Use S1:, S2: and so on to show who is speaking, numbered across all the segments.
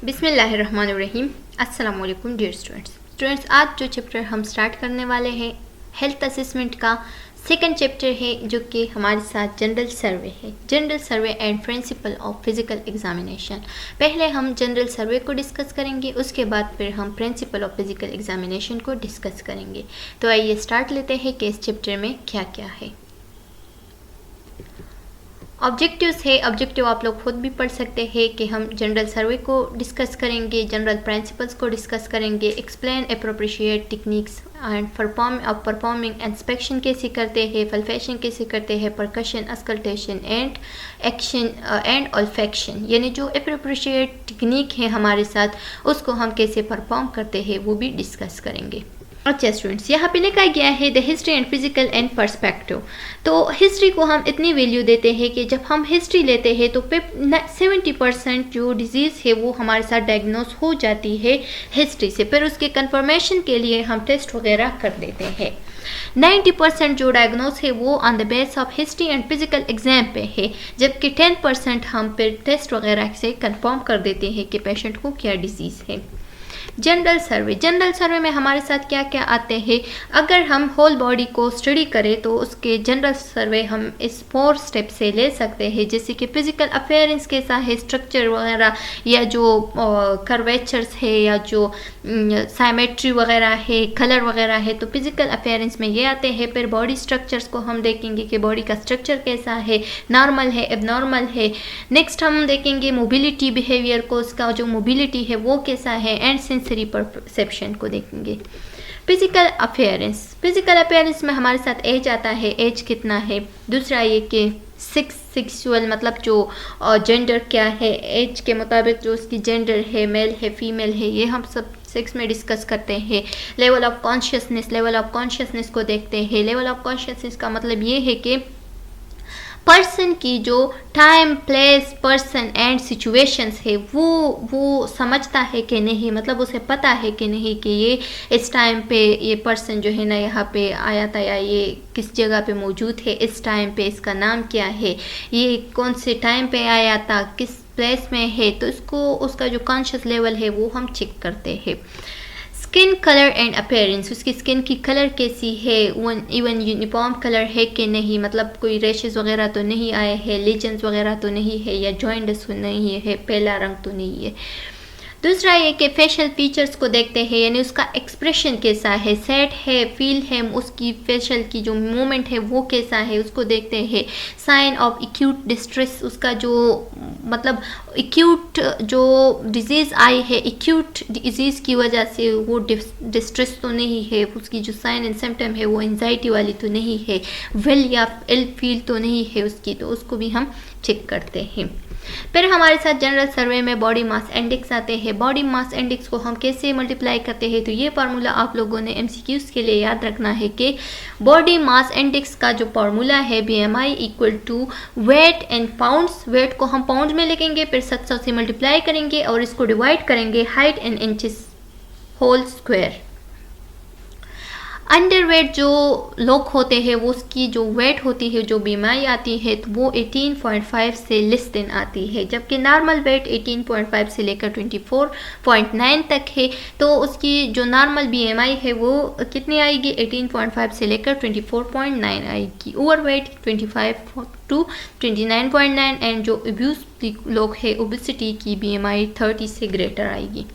S1: बिस्मिल्लाहिर्रहमानिर्रहीम। अस्सलाम वालेकुम डियर स्टूडेंट्स। आज जो चैप्टर हम स्टार्ट करने वाले हैं हेल्थ असेसमेंट का सेकंड चैप्टर है, जो कि हमारे साथ जनरल सर्वे है। General survey and principle of physical examination. पहले हम जनरल सर्वे को डिस्कस करेंगे, उसके बाद फिर हम प्रिंसिपल ऑफ फिजिकल एग्जामिनेशन को डिस्कस करेंगे। तो आइए स्टार्ट लेते हैं कि इस चैप्टर में क्या क्या है। ऑब्जेक्टिव्स है, ऑब्जेक्टिव आप लोग खुद भी पढ़ सकते हैं कि हम जनरल सर्वे को डिस्कस करेंगे, जनरल प्रिंसिपल्स को डिस्कस करेंगे, explain appropriate techniques and performing inspection कैसे करते हैं, फल्फेशन कैसे करते हैं, percussion, auscultation and action and olfaction, यानी जो एप्रोप्रिशिएट टेक्निक है हमारे साथ उसको हम कैसे परफॉर्म करते हैं वो भी डिस्कस करेंगे। अच्छा स्टूडेंट्स, यहाँ पे लिखा गया है the history and physical and perspective. तो हिस्ट्री को हम इतनी वैल्यू देते हैं कि जब हम हिस्ट्री लेते हैं तो 70% जो डिजीज़ है वो हमारे साथ डायग्नोस हो जाती है हिस्ट्री से। फिर उसके कंफर्मेशन के लिए हम टेस्ट वगैरह कर देते हैं। 90% जो डायग्नोस है वो on the base of history and physical exam पे है, जबकि 10% हम फिर टेस्ट वगैरह से कंफर्म कर देते हैं कि पेशेंट को क्या डिजीज़ है। जनरल सर्वे में हमारे साथ क्या क्या आते हैं। अगर हम होल बॉडी को स्टडी करें तो उसके जनरल सर्वे हम इस 4 स्टेप से ले सकते हैं, जैसे कि फिजिकल अपेयरेंस कैसा है, स्ट्रक्चर वगैरह, या जो कर्वेचर्स है, या जो साइमेट्री वगैरह है, कलर वगैरह है, तो फिजिकल अपेयरेंस में ये आते हैं। फिर बॉडी स्ट्रक्चर्स को हम देखेंगे कि बॉडी का स्ट्रक्चर कैसा है, नॉर्मल है, एबनॉर्मल है। नेक्स्ट हम देखेंगे मोबिलिटी बिहेवियर को, उसका जो मोबिलिटी है वो कैसा है, एंड सेंसरी परसेप्शन को देखेंगे। फिजिकल अपेयरेंस में हमारे साथ एज आता है, एज कितना है। दूसरा ये कि सेक्सुअल मतलब जो जेंडर क्या है, एज के मुताबिक जो उसकी जेंडर है, मेल है, फीमेल है, ये हम सब सेक्स में डिस्कस करते हैं। लेवल ऑफ कॉन्शियसनेस को देखते हैं। लेवल ऑफ कॉन्शियसनेस का मतलब ये है कि पर्सन की जो time, place, person and situations है वो समझता है कि नहीं, मतलब उसे पता है कि नहीं कि ये इस टाइम पे ये पर्सन जो है ना यहाँ पे आया था, या ये किस जगह पे मौजूद है इस टाइम पे, इसका नाम क्या है, ये कौन से टाइम पे आया था, किस प्लेस में है। तो इसको उसका जो कॉन्शियस लेवल है वो हम चेक करते हैं। स्किन कलर एंड अपीयरेंस, उसकी स्किन की कलर कैसी है, इवन यूनिफॉर्म कलर है कि नहीं, मतलब कोई रेशेस वगैरह तो नहीं आए हैं, लीजन्स वगैरह तो नहीं है, या जॉइंट्स तो नहीं है, पहला रंग तो नहीं है। दूसरा ये कि फेशियल फीचर्स को देखते हैं, यानी उसका एक्सप्रेशन कैसा है, सैड है, फील है, उसकी फेशियल की जो मूवमेंट है वो कैसा है, उसको देखते हैं। साइन ऑफ एक्यूट डिस्ट्रेस, उसका जो मतलब एक्यूट जो डिजीज़ आई है, एक्यूट डिजीज़ की वजह से वो डिस्ट्रेस तो नहीं है, उसकी जो साइन एंड सिम्टम है वो एंजाइटी वाली तो नहीं है, वेल या इल फील तो नहीं है उसकी, तो उसको भी हम चेक करते हैं। फिर हमारे साथ जनरल सर्वे में बॉडी मास इंडेक्स आते हैं। बॉडी मास इंडेक्स को हम कैसे मल्टीप्लाई करते हैं, तो ये फार्मूला आप लोगों ने एमसीक्यूज के लिए याद रखना है कि बॉडी मास इंडेक्स का जो फार्मूला है BMI equal to weight in pounds. Weight को हम पाउंड में लिखेंगे, फिर 700 से मल्टीप्लाई करेंगे और इसको डिवाइड करेंगे height in inches whole square. Underweight जो लोग होते हैं वो उसकी जो वेट होती है, जो BMI आती है, तो वो 18.5 से लेस देन आती है, जबकि नॉर्मल वेट 18.5 से लेकर 24.9 तक है। तो उसकी जो नॉर्मल BMI है वो कितनी आएगी, 18.5 से लेकर 24.9 आएगी। ओवर वेट 25 to 29.9 एंड जो ओब्यूज लोग हैं, ओबेसिटी की BMI 30 से ग्रेटर आएगी।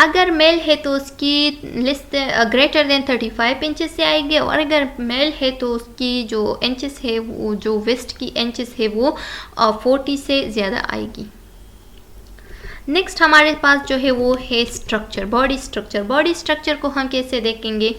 S1: अगर मेल है तो उसकी लिस्ट ग्रेटर देन 35 इंचेस से आएगी, और अगर मेल है तो उसकी जो इंचेस है वो जो वेस्ट की इंचेस है वो 40 से ज़्यादा आएगी। नेक्स्ट हमारे पास जो है वो है स्ट्रक्चर, बॉडी स्ट्रक्चर को हम कैसे देखेंगे।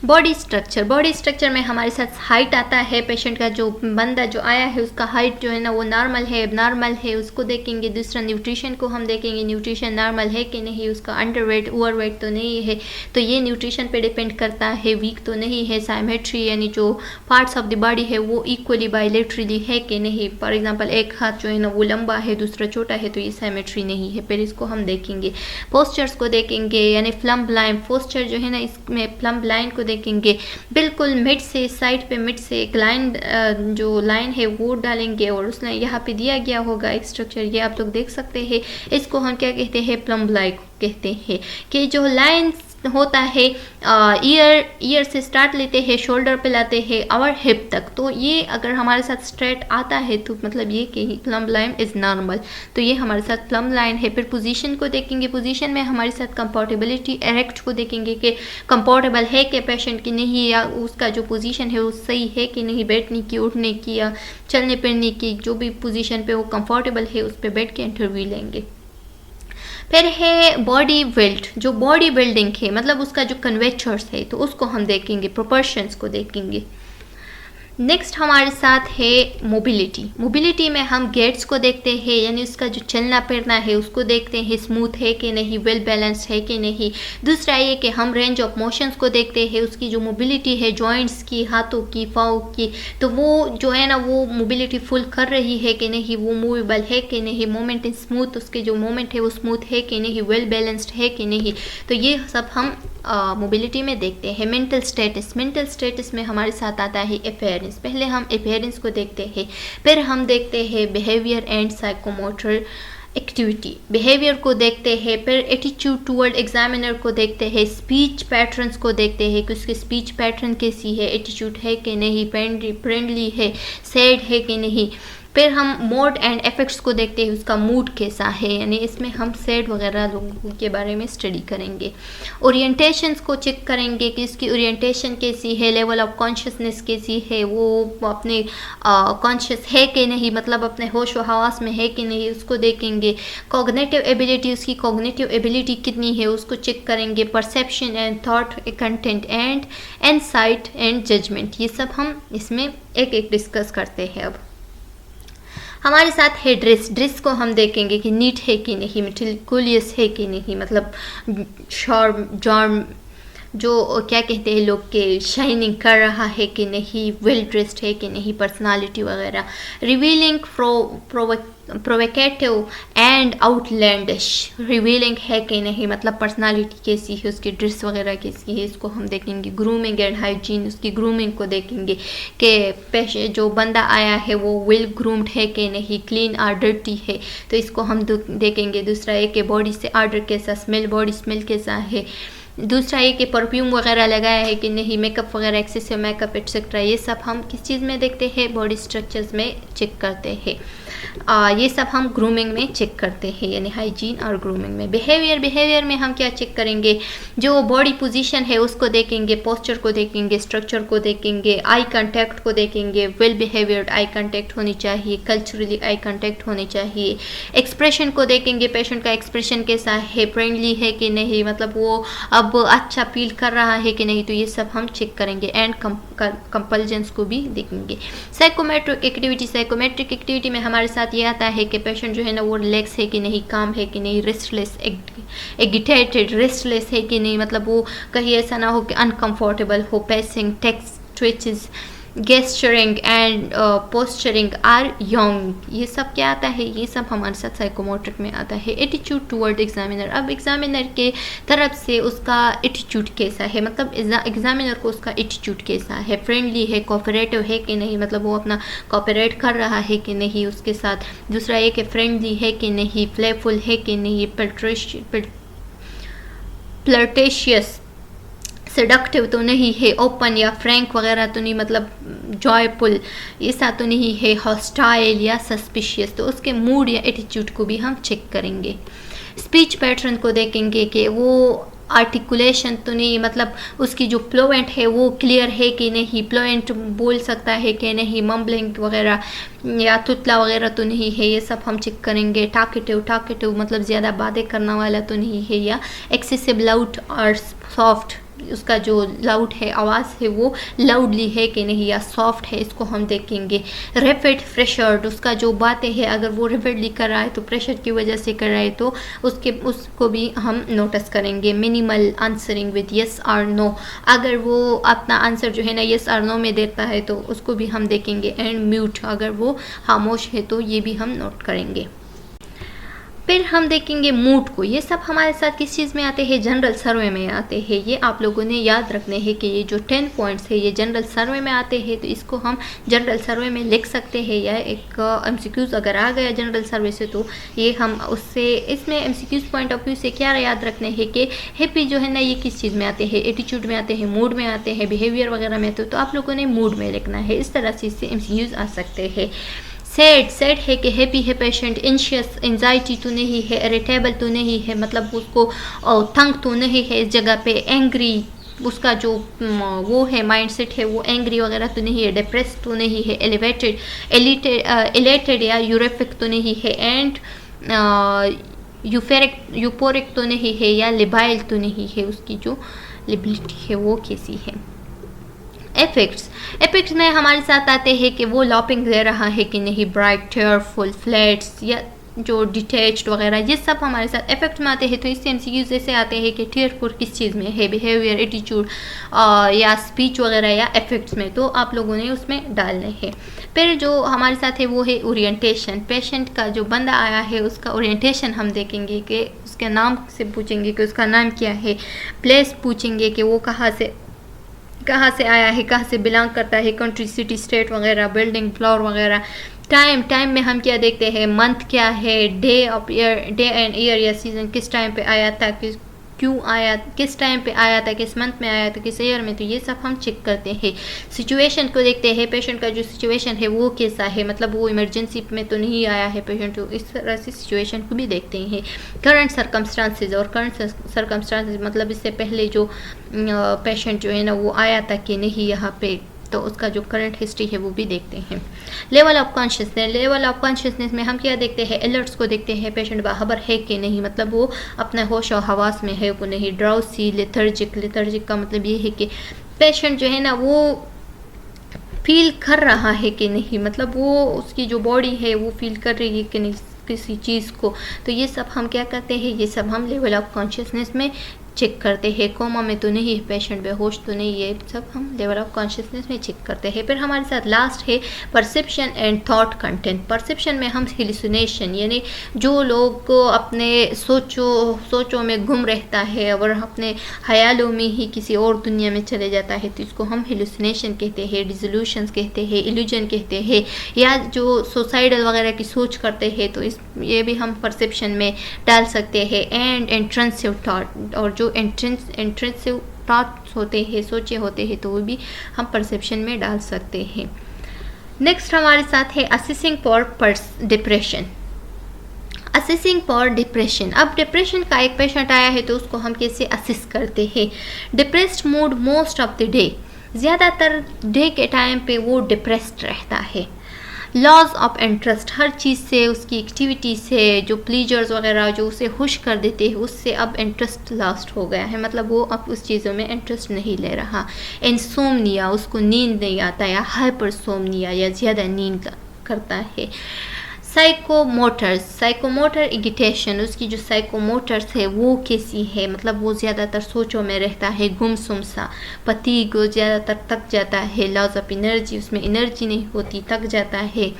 S1: बॉडी स्ट्रक्चर में हमारे साथ हाइट आता है, पेशेंट का जो बंदा जो आया है उसका हाइट जो है ना वो नॉर्मल है, एबनॉर्मल है, उसको देखेंगे। दूसरा न्यूट्रिशन को हम देखेंगे, न्यूट्रिशन नॉर्मल है कि नहीं, उसका अंडरवेट, ओवरवेट तो नहीं है, तो ये न्यूट्रिशन पे डिपेंड करता है, वीक तो नहीं है। साइमेट्री यानी जो पार्ट्स ऑफ द बॉडी है वो इक्वली बायलेटरली है कि नहीं, फॉर एग्जाम्पल एक हाथ जो है ना वो लंबा है, दूसरा छोटा है, तो ये साइमेट्री नहीं है, फिर इसको हम देखेंगे। पोस्चर्स को देखेंगे, यानी प्लम्ब लाइन पोस्चर जो है ना, इसमें प्लम्ब लाइन को देखेंगे। बिल्कुल मिड से साइड पे मिड से एक लाइन जो लाइन है वो डालेंगे और उसने यहाँ पे दिया गया होगा एक स्ट्रक्चर, ये आप लोग देख सकते हैं। इसको हम क्या कहते हैं, प्लम्ब लाइन कहते हैं। कि जो लाइन होता है ईयर से स्टार्ट लेते हैं, शोल्डर पे लाते हैं और हिप तक, तो ये अगर हमारे साथ स्ट्रेट आता है तो मतलब ये कि प्लम्ब लाइन इज़ नॉर्मल, तो ये हमारे साथ प्लम्ब लाइन है। फिर पोजीशन को देखेंगे, पोजीशन में हमारे साथ कंफर्टेबिलिटी एरेक्ट को देखेंगे कि कंफर्टेबल है कि पेशेंट की नहीं, या उसका जो पोजीशन है वो सही है कि नहीं, बैठने की, उठने की या चलने फिरने की जो भी पोजीशन पे वो कंफर्टेबल है उस पर बैठ के इंटरव्यू लेंगे। फिर है बॉडी बिल्ड, जो बॉडी बिल्डिंग है मतलब उसका जो कन्वेचर्स है तो उसको हम देखेंगे, प्रोपोर्शंस को देखेंगे। नेक्स्ट हमारे साथ है मोबिलिटी। मोबिलिटी में हम गेट्स को देखते हैं, यानी उसका जो चलना फिरना है उसको देखते हैं, स्मूथ है कि नहीं, वेल बैलेंस्ड है कि नहीं। दूसरा ये कि हम रेंज ऑफ मोशंस को देखते हैं, उसकी जो मोबिलिटी है जॉइंट्स की, हाथों की, पाँव की, तो वो जो है ना वो मोबिलिटी फुल कर रही है कि नहीं, वो मूवेबल है कि नहीं, मोमेंट स्मूथ, उसके जो मोमेंट है वो स्मूथ है कि नहीं, वेल बैलेंस्ड है कि नहीं। तो ये सब हम मोबिलिटी में देखते हैं। मेंटल स्टेटस, मेंटल स्टेटस में हमारे साथ आता है अपीयरेंस। पहले हम अपीयरेंस को देखते हैं, फिर हम देखते हैं behaviour and psychomotor activity. Behaviour को देखते हैं, फिर एटीट्यूड टुवर्ड एग्जामिनर को देखते हैं, स्पीच पैटर्न्स को देखते हैं कि उसकी स्पीच पैटर्न कैसी है, एटीट्यूड है कि नहीं, फ्रेंडली है, सैड है कि नहीं। फिर हम मोड एंड इफेक्ट्स को देखते हैं, उसका मूड कैसा है, यानी इसमें हम सैड वगैरह लोगों के बारे में स्टडी करेंगे। ओरिएंटेशंस को चेक करेंगे कि इसकी ओरिएंटेशन कैसी है, लेवल ऑफ कॉन्शियसनेस कैसी है, वो अपने कॉन्शियस है कि नहीं, मतलब अपने होश व हवास में है कि नहीं, उसको देखेंगे। कॉग्निटिव एबिलिटी, उसकी कॉग्निटिव एबिलिटी कितनी है उसको चेक करेंगे। Perception and thought content and insight and judgment, ये सब हम इसमें एक एक डिस्कस करते हैं। अब हमारे साथ है ड्रेस। ड्रेस को हम देखेंगे कि नीट है कि नहीं, मेटिकुलियस है कि नहीं, मतलब शॉर्म जॉर्म जो क्या कहते हैं लोग के शाइनिंग कर रहा है कि नहीं, वेल ड्रेस्ड है कि नहीं, पर्सनालिटी वगैरह। Revealing provocative and outlandish, revealing है कि नहीं, मतलब पर्सनालिटी कैसी है, उसकी ड्रेस वगैरह कैसी है, इसको हम देखेंगे। ग्रूमिंग एंड हाइजीन, उसकी ग्रूमिंग को देखेंगे कि जो बंदा आया है वो वेल ग्रूम्ड है कि नहीं, क्लीन और डर्टी है, तो इसको हम देखेंगे। दूसरा एक कि बॉडी से ऑर्डर कैसा, स्मेल, बॉडी स्मेल कैसा है। दूसरा ये कि परफ्यूम वगैरह लगाया है कि नहीं, मेकअप वगैरह, एक्सेसिव मेकअप एटसेट्रा, ये सब हम किस चीज़ में देखते हैं, बॉडी स्ट्रक्चर्स में चेक करते हैं। ये सब हम ग्रूमिंग में चेक करते हैं, यानी हाइजीन और ग्रूमिंग में। बिहेवियर में हम क्या चेक करेंगे, जो बॉडी पोजीशन है उसको देखेंगे, पोस्चर को देखेंगे, स्ट्रक्चर को देखेंगे, आई कांटेक्ट को देखेंगे। वेल बिहेवियर्ड आई कांटेक्ट होनी चाहिए, कल्चरली आई कांटेक्ट होनी चाहिए। एक्सप्रेशन को देखेंगे, पेशेंट का एक्सप्रेशन कैसा है, फ्रेंडली है कि नहीं, मतलब वो अब अच्छा फील कर रहा है कि नहीं, तो ये सब हम चेक करेंगे। एंड कंपल्जन्स को भी देखेंगे। साइकोमेट्रिक एक्टिविटी, साइकोमेट्रिक एक्टिविटी में हमारे साथ ये आता है कि पेशेंट जो है ना वो रिलैक्स है कि नहीं, काम है कि नहीं, रेस्टलेस, एगिटेटेड, रेस्टलेस है कि नहीं, मतलब वो कहीं ऐसा ना हो कि अनकंफर्टेबल हो। Pacing, text, twitches, gesturing and posturing are young, ये सब क्या आता है, ये सब हमारे साथ साइकोमोट्रिक में आता है। एटीट्यूड टुवर्ड एग्जामिनर, अब एग्जामिनर के तरफ से उसका एटीट्यूड कैसा है, मतलब एग्जामिनर को उसका एटीट्यूड कैसा है, फ्रेंडली है, कोऑपरेटिव है कि नहीं, मतलब वो अपना कोऑपरेट कर रहा है कि नहीं उसके साथ। दूसरा ये कि फ्रेंडली है कि नहीं, प्लेफुल है कि नहीं, फ्लर्टेशियस, सेडक्टिव तो नहीं है, ओपन या फ्रैंक वगैरह तो नहीं, मतलब जॉयफुल ऐसा तो नहीं है, हॉस्टाइल या सस्पिशियस, तो उसके मूड या एटीट्यूड को भी हम चेक करेंगे। स्पीच पैटर्न को देखेंगे कि वो आर्टिकुलेशन तो नहीं, मतलब उसकी जो फ्लोएंट है वो क्लियर है कि नहीं, फ्लोएंट बोल सकता है कि नहीं, मम्बलिंग वगैरह या तुतला वगैरह तो नहीं है, ये सब हम चेक करेंगे। टाकेटिव मतलब ज़्यादा बातें करने वाला तो नहीं है, या एक्सेसिव लाउड और सॉफ्ट, उसका जो लाउड है आवाज़ है वो लाउडली है कि नहीं या सॉफ्ट है, इसको हम देखेंगे। रैपिड प्रेशर्ड, उसका जो बातें है अगर वो रैपिडली कर रहा है तो प्रेशर की वजह से कर रहा है तो उसको भी हम नोटिस करेंगे। मिनिमल आंसरिंग विद यस और नो, अगर वो अपना आंसर जो है ना यस और नो में देता है तो उसको भी हम देखेंगे। एंड म्यूट, अगर वो खामोश है तो ये भी हम नोट करेंगे। फिर हम देखेंगे मूड को। ये सब हमारे साथ किस चीज़ में आते हैं, जनरल सर्वे में आते हैं। ये आप लोगों ने याद रखने हैं कि ये जो 10 पॉइंट्स है ये जनरल सर्वे में आते हैं, तो इसको हम जनरल सर्वे में लिख सकते हैं। या एक MCQs अगर आ गया जनरल सर्वे से तो ये हम उससे इसमें MCQs पॉइंट ऑफ व्यू से क्या याद रखने हैं कि हैप्पी जो है ना ये किस चीज़ में आते हैं, एटीट्यूड में आते हैं, मूड में आते हैं, बिहेवियर वगैरह में, तो आप लोगों ने मूड में लिखना है। इस तरह से इससे MCQs आ सकते हैं। सैड है कि हैप्पी है पेशेंट, एंशियस एंजाइटी तो नहीं है, इरिटेबल तो नहीं है, मतलब उसको तंग तो नहीं है इस जगह पे, एंग्री उसका जो वो है माइंडसेट है वो एंग्री वगैरह तो नहीं है, डिप्रेस्ड तो नहीं है, एलेटेड या यूरेफिक तो नहीं है, एंड यूपोरिक तो नहीं है, या लिबाइल तो नहीं है, उसकी जो लिबिलिटी है वो कैसी है। इफेक्ट्स में हमारे साथ आते हैं कि वो लॉपिंग दे रहा है कि नहीं, ब्राइट, टेयरफुल, फ्लैट्स या जो डिटैच्ड वगैरह, ये सब हमारे साथ इफेक्ट में आते हैं। तो इससे MCQs जैसे आते हैं कि टीयरफुल किस चीज़ में है, बिहेवियर, एटीट्यूड या स्पीच वगैरह या इफेक्ट्स में, तो आप लोगों ने उसमें डालने हैं। फिर जो हमारे साथ है वो है ओरिएंटेशन। पेशेंट का जो बंदा आया है उसका ओरिएंटेशन हम देखेंगे कि उसके नाम से पूछेंगे कि उसका नाम क्या है, प्लेस पूछेंगे कि वो कहाँ से आया है, कहाँ से बिलोंग करता है, कंट्री, सिटी, स्टेट वगैरह, बिल्डिंग, फ्लोर वगैरह। टाइम में हम क्या देखते हैं, मंथ क्या है, डे एंड ईयर या सीजन, किस टाइम पे आया था, क्यों आया, किस टाइम पे आया था, किस मंथ में आया था, किस ईयर में, तो ये सब हम चेक करते हैं। सिचुएशन को देखते हैं, पेशेंट का जो सिचुएशन है वो कैसा है, मतलब वो इमरजेंसी में तो नहीं आया है पेशेंट, तो इस तरह से सिचुएशन को भी देखते हैं। करंट सर्कमस्टांसेस, और करंट सर्कमस्टांसेस मतलब इससे पहले जो पेशेंट जो है ना वो आया था कि नहीं यहाँ पे, तो उसका जो करंट हिस्ट्री है वो भी देखते हैं। लेवल ऑफ कॉन्शियसनेस में हम क्या देखते हैं, अलर्ट्स को देखते हैं, पेशेंट बाहर है कि नहीं, मतलब वो अपने होश और हवास में है कि नहीं, ड्राउसी, लेथर्जिक का मतलब ये है कि पेशेंट जो है ना वो फील कर रहा है कि नहीं, मतलब वो उसकी जो बॉडी है वो फील कर रही है कि नहीं किसी चीज़ को, तो ये सब हम क्या करते हैं, ये सब हम लेवल ऑफ कॉन्शियसनेस में चेक करते हैं। कोमा में तो नहीं है पेशेंट, बेहोश तो नहीं है, सब हम लेवल ऑफ कॉन्शियसनेस में चेक करते हैं। फिर हमारे साथ लास्ट है perception and thought content. Perception में हम हेलुसिनेशन, यानी जो लोग अपने सोचों में गुम रहता है और अपने ख्यालों में ही किसी और दुनिया में चले जाता है, तो इसको हम हेलुसिनेशन कहते हैं, डिसोल्यूशंस कहते हैं, इल्यूजन कहते हैं, या जो सुसाइडल वगैरह की सोच करते हैं, तो ये भी हम परसेप्शन में डाल सकते हैं। एंड इंट्रेंसिव थॉट, और जो इंट्रेंसिव थॉट्स होते हैं, सोचे होते हैं, तो वो भी हम परसेप्शन में डाल सकते हैं। नेक्स्ट हमारे साथ है असेसिंग फॉर डिप्रेशन। अब डिप्रेशन का एक पेशेंट आया है तो उसको हम कैसे असेस करते हैं। Depressed mood most of the day, ज़्यादातर डे के टाइम पे वो डिप्रेस्ड रहता है। लॉस ऑफ इंटरेस्ट, हर चीज़ से, उसकी एक्टिविटी से, जो प्लीजर्स वगैरह जो उसे खुश कर देते हैं उससे अब इंटरेस्ट लॉस्ट हो गया है, मतलब वो अब उस चीज़ों में इंटरेस्ट नहीं ले रहा। इंसोम्निया, उसको नींद नहीं आता, या हाइपरसोम्निया या ज़्यादा नींद करता है। साइकोमोटर इगिटेशन, उसकी जो साइकोमोटर्स है वो कैसी है, मतलब वो ज़्यादातर सोचों में रहता है, गुमसुम सा। फटीग, ज़्यादातर थक जाता है। लॉस ऑफ एनर्जी, उसमें एनर्जी नहीं होती, थक जाता है,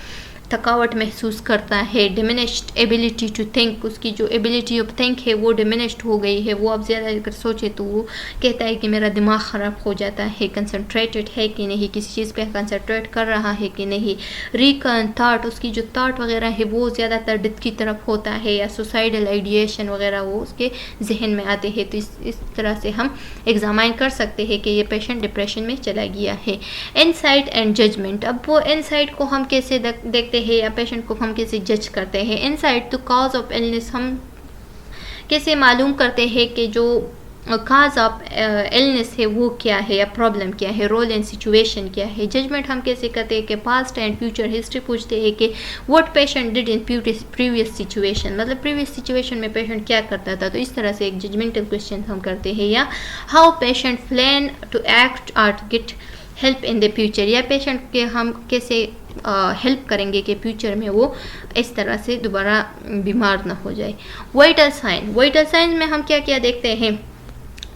S1: थकावट महसूस करता है। डिमिनिश्ड एबिलिटी टू थिंक, उसकी जो एबिलिटी ऑफ थिंक है वो डिमिनिश्ड हो गई है, वो अब ज़्यादा अगर सोचे तो वो कहता है कि मेरा दिमाग ख़राब हो जाता है। कंसंट्रेटेड है कि नहीं, किसी चीज़ पे कंसंट्रेट कर रहा है कि नहीं। रिकर्न थॉट, उसकी जो थॉट वगैरह है वो ज़्यादातर डेथ की तरफ होता है, या सुसाइडल आइडिएशन वगैरह वो उसके जहन में आते हैं, तो इस तरह से हम एग्जामाइन कर सकते हैं कि ये पेशेंट डिप्रेशन में चला गया है। इनसाइट एंड जजमेंट, अब वो इनसाइट को हम कैसे देखते है, या पेशेंट को हम कैसे जज करते हैं। इनसाइट तो कॉज ऑफ इलनेस, हम कैसे मालूम करते हैं कि जो काज ऑफ इलनेस है वो क्या है, या प्रॉब्लम क्या है, रोल एंड सिचुएशन क्या है। जजमेंट हम कैसे करते हैं कि पास्ट एंड फ्यूचर हिस्ट्री पूछते हैं कि what patient did in previous situation, मतलब प्रीवियस सिचुएशन में पेशेंट क्या करता था, तो इस तरह से एक जजमेंटल क्वेश्चन हम करते हैं। या how patient plan to act और get help in the future, या पेशेंट के हम कैसे हेल्प करेंगे कि फ्यूचर में वो इस तरह से दोबारा बीमार ना हो जाए। वाइटल साइन में हम क्या क्या देखते हैं,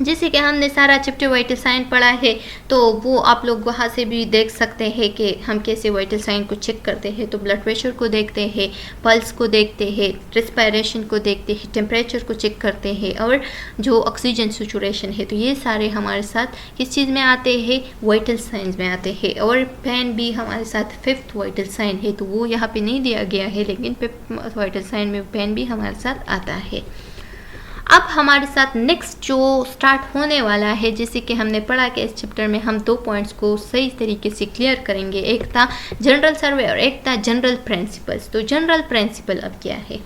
S1: जैसे कि हमने सारा चैप्टर वाइटल साइन पढ़ा है, तो वो आप लोग वहाँ से भी देख सकते हैं कि हम कैसे वाइटल साइन को चेक करते हैं। तो ब्लड प्रेशर को देखते हैं, पल्स को देखते हैं, रेस्पिरेशन को देखते हैं, टेम्परेचर को चेक करते हैं, और जो ऑक्सीजन सैचुरेशन है, तो ये सारे हमारे साथ किस चीज़ में आते हैं, वाइटल साइंस में आते हैं। और पेन भी हमारे साथ 5th वाइटल साइन है, तो वो यहाँ पे नहीं दिया गया है, लेकिन 5th वाइटल साइन में पेन भी हमारे साथ आता है। अब हमारे साथ नेक्स्ट जो स्टार्ट होने वाला है, जैसे कि हमने पढ़ा कि इस चैप्टर में हम 2 पॉइंट्स को सही तरीके से क्लियर करेंगे। एक था जनरल सर्वे और एक था जनरल प्रिंसिपल्स। तो जनरल प्रिंसिपल अब क्या है,